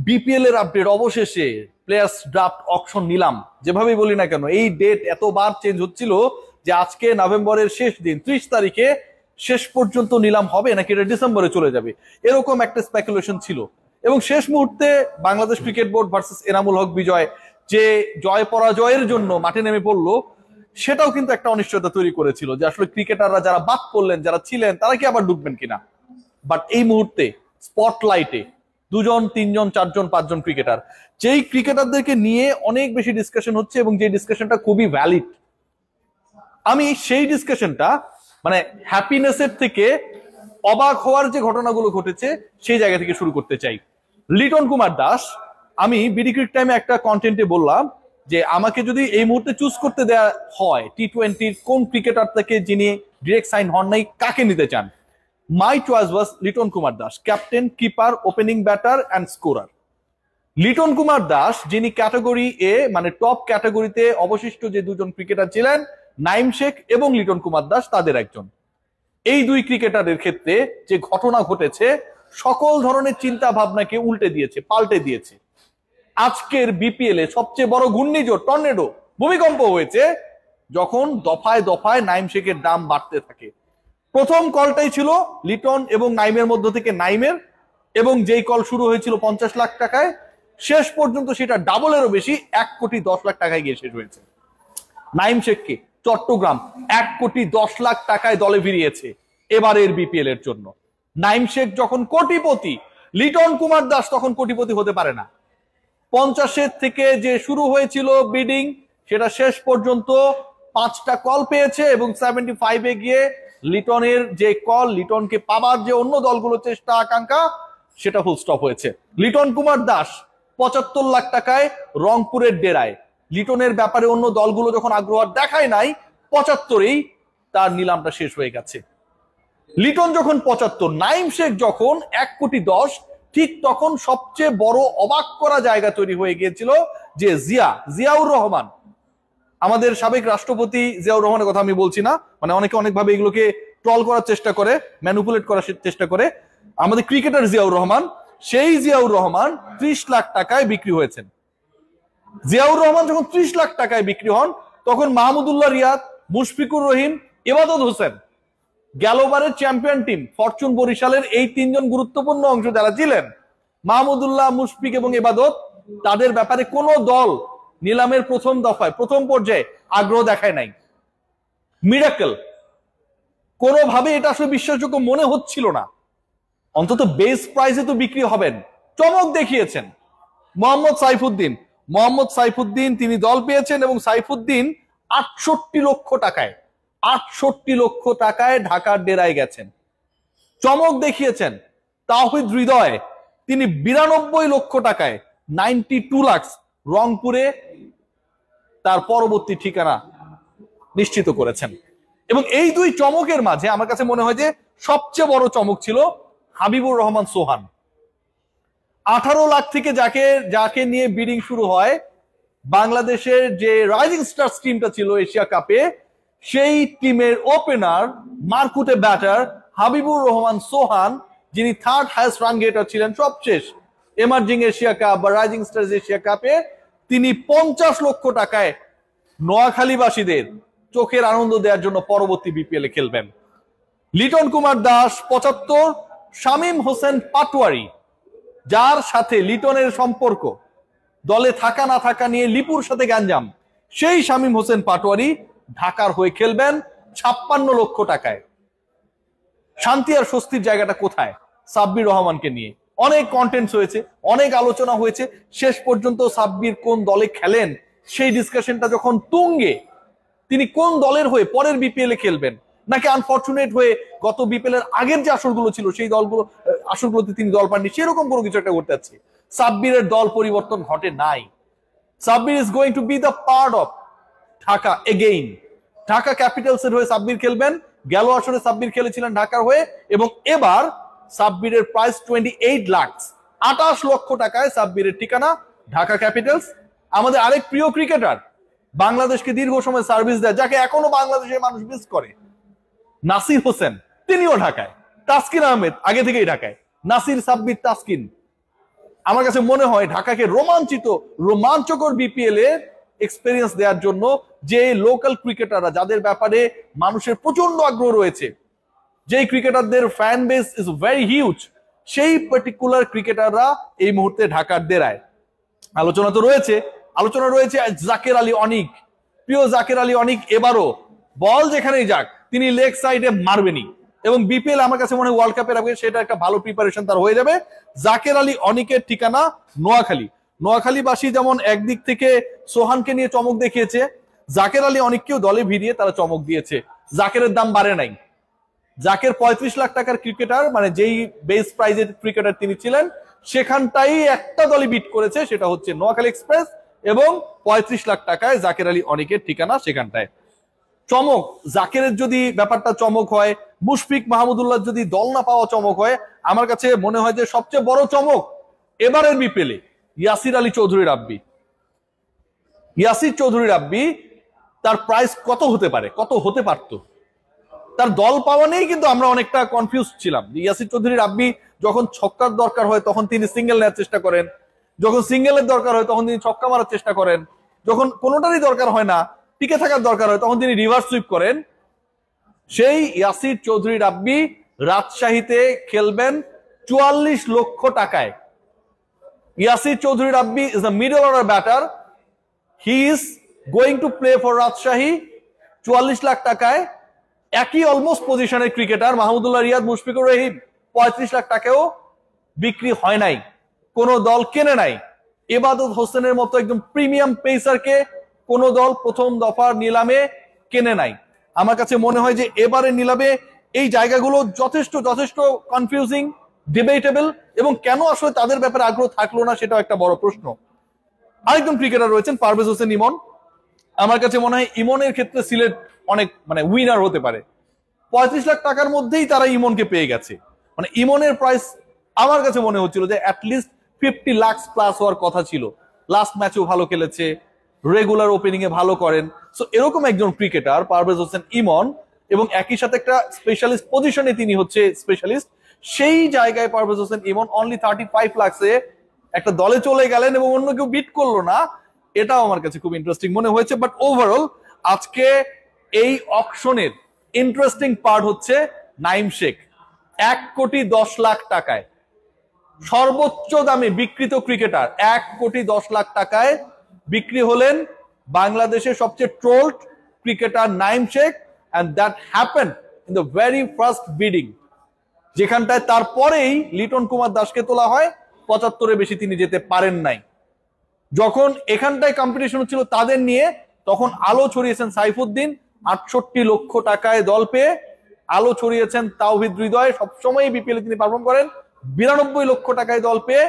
BPL এর update অবশেষে players draft auction নিলাম যেভাবেই বলি না কেন এই ডেট এতবার চেঞ্জ হচ্ছিল যে আজকে নভেম্বরের শেষ দিন 30 তারিখে শেষ পর্যন্ত নিলাম হবে নাকি এটা ডিসেম্বরে চলে যাবে এরকম একটা স্পেকুলেশন ছিল এবং শেষ মুহূর্তে Bangladesh cricket board versus Enamul Haque Bijoy যে জয় পরাজয়ের জন্য মাঠে নেমে পড়লো সেটাও কিন্তু একটা অনিশ্চয়তা তৈরি করেছিল যে আসলে ক্রিকেটাররা যারা বাদ পড়লেন যারা ছিলেন তারা কি আবার ঢুকবেন কিনা। বাট এই মুহূর্তে স্পটলাইটে দুজন তিনজন চারজন পাঁচজন ক্রিকেটার যেই ক্রিকেটারদেরকে নিয়ে অনেক বেশি ডিসকাশন হচ্ছে এবং যে ডিসকাশনটা খুবই ভ্যালিড। আমি সেই ডিসকাশনটা মানে হ্যাপিনেসের থেকে অবাক হওয়ার যে ঘটনাগুলো ঘটেছে সেই জায়গা থেকে শুরু করতে চাই। লিটন কুমার দাস, আমি বিডি ক্রিক টাইমে একটা কন্টেন্টে বললাম যে আমাকে যদি এই মুহূর্তে চুজ করতে দেয়া হয় টি-20 কোন ক্রিকেটার থেকে যিনি ডিরেক্ট সাইন হন নাই কাকে নিতে চান, মাই choice was Liton Kumar Das, captain, keeper, opening batter and scorer. Liton Kumar Das যিনি ক্যাটাগরি এ মানে টপ ক্যাটাগরিতে অবশিষ্ট যে দুজন ক্রিকেটার ছিলেন নাইম শেখ এবং লিটন কুমার দাস তাদের একজন। এই দুই ক্রিকেটারের ক্ষেত্রে যে ঘটনা ঘটেছে সকল ধরনের চিন্তা ভাবনাকে উল্টে দিয়েছে, পাল্টে দিয়েছে। আজকের বিপিএল এ সবচেয়ে বড় ঘূর্ণিঝড় টর্নেডো ভূমিকম্প হয়েছে যখন দফায় দফায় নাইম শেখের দাম বাড়তে থাকে। প্রথম কলটাই ছিল লিটন এবং নাইমের মধ্য থেকে নাইমের, এবং যেই কল শুরু হয়েছিল 50 লাখ টাকায় শেষ পর্যন্ত সেটা ডাবলেরও বেশি 1,10,00,000 টাকায় গিয়ে শেষ হয়েছে। নাইম শেখকে চট্টগ্রাম 1,10,00,000 টাকায় দলে ফিরিয়েছে এবারের বিপিএল এর জন্য। নাইম শেখ যখন কোটিপতি, লিটন কুমার দাস তখন কোটিপতি হতে পারে না। 50 থেকে যে শুরু হয়েছিল বিডিং সেটা শেষ পর্যন্ত 5টা কল পেয়েছে এবং 75 গিয়ে লিটনের যে কল, লিটনকে পাবার যে অন্য দলগুলো চেষ্টা আকাঙ্ক্ষা সেটা ফুল স্টপ হয়েছে। লিটন কুমার দাস 75 লাখ টাকায় রংপুরের ডেরায়, লিটনের ব্যাপারে অন্য দলগুলো যখন আগ্রহ দেখায় নাই 75-এই তার নিলামটা শেষ হয়ে গেছে। লিটন যখন 75, নাইম শেখ যখন 1,10,00,000, ঠিক তখন সবচেয়ে বড় অবাক করা জায়গা তৈরি হয়ে গিয়েছিল যে জিয়াউর রহমান, আমাদের সাবেক রাষ্ট্রপতি জিয়াউর রহমানের কথা আমি বলছি না, মানে অনেকে অনেকভাবে এগুলোকে ট্রল করার চেষ্টা করে, ম্যানিপুলেট করার চেষ্টা করে। আমাদের ক্রিকেটার জিয়াউর রহমান, সেই জিয়াউর রহমান 30 লাখ টাকায় বিক্রি হয়েছেন। জিয়াউর রহমান যখন 30 লাখ টাকায় বিক্রি হন তখন মাহমুদুল্লাহ রিয়াদ, মুশফিকুর রহিম, ইবাদত হোসেন, গেলবারের চ্যাম্পিয়ন টিম ফরচুন বরিশালের এই তিনজন গুরুত্বপূর্ণ অংশ যারা ছিলেন, মাহমুদুল্লাহ, মুশফিক এবং ইবাদত, তাদের ব্যাপারে কোনো দল নিলামের প্রথম দফায় প্রথম পর্যায়ে আগ্রহ দেখায় নাই। মিরাকল, কোনোভাবে এটা আসলে বিশ্বাসযোগ্য মনে হচ্ছিল না, অন্তত বেস প্রাইসে তো বিক্রি হবেন। চমক দেখিয়েছেন মোহাম্মদ সাইফুদ্দিন, তিনি দল পেয়েছেন এবং সাইফুদ্দিন 68 লক্ষ টাকায় ঢাকার ডেরায় গেছেন। চমক দেখিয়েছেন তাওহিদ হৃদয়, তিনি 92 লক্ষ টাকায় 92 লাখ রংপুরে তার পরবর্তী ঠিকানা নিশ্চিত করেছেন। এবং এই দুই চমকের মাঝে আমার কাছে মনে হয় যে সবচেয়ে বড় চমক ছিল হাবিবুর রহমান সোহান। 18 লাখ থেকে যাকে নিয়ে বিডিং শুরু হয়, বাংলাদেশের যে রাইজিং স্টার্স টিমটা ছিল এশিয়া কাপে, সেই টিমের ওপেনার মারকুটে ব্যাটার হাবিবুর রহমান সোহান, যিনি 3rd হাইয়েস্ট রান গেটার ছিলেন সবশেষ এমার্জিং এশিয়া কাপ বা রাইজিং স্টার্স এশিয়া কাপে, তিনি 50 লক্ষ টাকায় নোয়াখালীবাসীদের চোখের আনন্দ দেওয়ার জন্য পরবর্তী বিপিএল এ খেলবেন। লিটন কুমার দাস 75, শামীম হোসেন পাটোয়ারি, যার সাথে লিটনের সম্পর্ক দলে থাকা না থাকা নিয়ে লিপুর সাথে গ্যাঞ্জাম, সেই শামীম হোসেন পাটোয়ারি ঢাকার হয়ে খেলবেন 56 লক্ষ টাকায়। শান্তি আর স্বস্তির জায়গাটা কোথায়? সাব্বির রহমানকে নিয়ে অনেক কন্টেন্টস হয়েছে, অনেক আলোচনা হয়েছে, শেষ পর্যন্ত সাব্বির কোন দলে খেলেন সেই ডিসকাশনটা যখন তুঙ্গে, তিনি কোন দলের হয়ে পরের বিপিএল এ খেলবেন নাকি আনফরচুনেট হয়ে গত বিপিএল এর আগের যে আসরগুলো ছিল সেই আসরগুলোতে তিনি দল পাননি, সেরকম কোনো কিছু একটা করতে যাচ্ছে। সাব্বিরের দল পরিবর্তন ঘটে নাই। Sabbir is going two B the part of Dhaka again. Dhaka Capitals এর হয়ে সাব্বির খেলবেন। গেল আসরে সাব্বির খেলেছিলেন ঢাকার হয়ে এবং এবার সাব্বিরের প্রাইস 28 লাখ, 28 লক্ষ টাকায় সাব্বিরের ঠিকানা ঢাকা ক্যাপিটালস। আমাদের আরেক প্রিয় ক্রিকেটার, বাংলাদেশকে দীর্ঘ সময় সার্ভিস দেয়, যাকে এখনো বাংলাদেশের মানুষ মিস করে, নাসির হোসেন, তিনিও ঢাকায়। তাসকিন আহমেদ আগে থেকেই ঢাকায়। নাসির, সাব্বির, তাসকিন আমার কাছে মনে হয় ঢাকাকে রোমাঞ্চকর বিপিএল এর এক্সপেরিয়েন্স দেওয়ার জন্য যে লোকাল ক্রিকেটাররা যাদের ব্যাপারে মানুষের প্রচন্ড আগ্রহ রয়েছে, যেই ক্রিকেটারদের fan base is very huge, সেই পার্টিকুলার ক্রিকেটাররা এই মুহূর্তে ঢাকার ডেরায়। আলোচনা রয়েছে জাকের আলী অনিক। প্রিয় জাকের আলী অনিক এবারও বল যেখানেই যাক তিনি লেগ সাইডে মারবেনই, এবং বিপিএল আমার কাছে মনে হয় ওয়ার্ল্ড কাপের আগে সেটা একটা ভালো প্রিপারেশন তার হয়ে যাবে। জাকের আলী অনিকের ঠিকানা নোয়াখালীবাসী যেমন একদিক থেকে সোহানকে নিয়ে চমক দেখিয়েছে, জাকের আলী অনিককেও দলে ভিড়িয়ে তারা চমক দিয়েছে। জাকেরের দাম বাড়ে নাই। জাকের 35 লাখ টাকার ক্রিকেটার, মানে যেই বেস প্রাইজের ক্রিকেটার তিনি ছিলেন, সেখানটাই একটা দলই বিট করেছে, সেটা হচ্ছে নোয়াখালী এক্সপ্রেস, এবং 35 লাখ টাকায় জাকের আলী অনিকের ঠিকানা সেখানটায়। চমক জাকেরের যদি ব্যাপারটা চমক হয়, মুশফিক মাহমুদুল্লাহ যদি দল না পাওয়া চমক হয়, আমার কাছে মনে হয় যে সবচেয়ে বড় চমক এবারের বিপিএলে ইয়াসির চৌধুরী রাব্বি। তার প্রাইস কত হতে পারতো, তার দল পাওয়া নেই, কিন্তু আমরা অনেকটা কনফিউজ ছিলাম। ইয়াসির চৌধুরী রাব্বি যখন ছক্কার দরকার হয় তখন তিনি সিঙ্গেল নেওয়ার চেষ্টা করেন, যখন সিঙ্গেলের দরকার হয় তখন তিনি ছক্কা মারার চেষ্টা করেন, যখন কোনোটারই দরকার হয় না, টিকে থাকার দরকার হয়, তখন তিনি রিভার্স সুইপ করেন। সেই ইয়াসির চৌধুরী রাব্বি রাজশাহীতে খেলবেন 44 লক্ষ টাকায়। Yasir Chowdhury Rabbi is a middle order batter, he is going to play for Rajshahi 44 lakh টাকায়। একই অলমোস্ট পজিশনের ক্রিকেটার মাহমুদুল্লাহ রিয়াদ, মুশফিকুর রহিম 35 লাখ টাকাও বিক্রি হয় নাই, কোন দল কেনে নাই। ইবাদত হোসেনের মতো একদম প্রিমিয়াম পেসারকে কোন দল প্রথম দফার নিলামে কেনে নাই। আমার কাছে মনে হয় যে এবারে নিলামে এই জায়গাগুলো যথেষ্ট কনফিউজিং, ডিবেটেবল, এবং কেন আসলে তাদের ব্যাপারে আগ্রহ থাকলো না সেটাও একটা বড় প্রশ্ন। আরেকজন ক্রিকেটার রয়েছেন পারভেজ হোসেন ইমন। আমার কাছে মনে হয় ইমনের ক্ষেত্রে সিলেট অনেক উইনার হতে পারে। 35 লাখ টাকার মধ্যেই তারা ইমনকে পেয়ে গেছে। ইমনের প্রাইস আমার কাছে মনে হচ্ছিল যে অ্যাটলিস্ট 50 লাখ প্লাস হওয়ার কথা ছিল। লাস্ট ম্যাচেও ভালো খেলেছে, রেগুলার ওপেনিং এ ভালো করেন। সো এরকম একজন ক্রিকেটার পারভেজ হোসেন ইমন, এবং একই সাথে একটা স্পেশালিস্ট পজিশনে তিনি হচ্ছে স্পেশালিস্ট, সেই জায়গায় পারভেজ হোসেন ইমন অনলি 35 লাখে একটা দলে চলে গেলেন এবং অন্য কেউ বিট করলো না। এটাও আমার কাছে খুব ইন্টারেস্টিং মনে হয়েছে। বাট ওভারঅল আজকে এই অকশনের ইন্টারেস্টিং পার্ট হচ্ছে নাইম শেখ 1,10,00,000 টাকায় সর্বোচ্চ দামে বিক্রিত ক্রিকেটার। 1,10,00,000 টাকায় বিক্রি হলেন বাংলাদেশের সবচেয়ে trolled cricketer Naim Sheikh, and that happened in the very first bidding, যেখানটায় তারপরেই লিটন কুমার দাসকে তোলা হয়। 75-এর বেশি তিনি যেতে পারেন নাই। যখন এখানটায় কম্পিটিশন হচ্ছিল তাদের নিয়ে, তখন আলো ছড়িয়েছেন সাইফুদ্দিন 68 লক্ষ টাকায় দল পেয়ে, আলো ছড়িয়েছেন তাওহিদ হৃদয়, সবসময় বিপিএলে তিনি পারফর্ম করেন 92 লক্ষ টাকায় দল পেয়ে,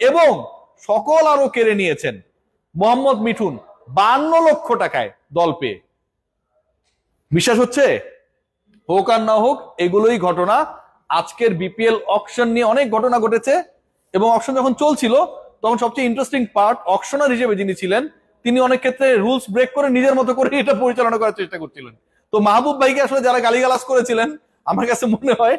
এবং সকল আরো কেড়ে নিয়েছেন মোহাম্মদ মিঠুন 52 লক্ষ টাকায় দল পেয়ে। বিশ্বাস হচ্ছে? হোক আর না হোক, এগুলোই ঘটনা। আজকের বিপিএল অকশন নিয়ে অনেক ঘটনা ঘটেছে, এবং অকশন যখন চলছিল তখন সবচেয়ে ইন্টারেস্টিং পার্ট, অকশনার হিসেবে যিনি ছিলেন তিনি অনেক ক্ষেত্রে রুলস ব্রেক করে নিজের মতো করে এটা পরিচালনা করার চেষ্টা করছিলেন। তো মাহবুব ভাইকে আসলে যারা গালিগালাজ করেছিলেন, আমার কাছে মনে হয়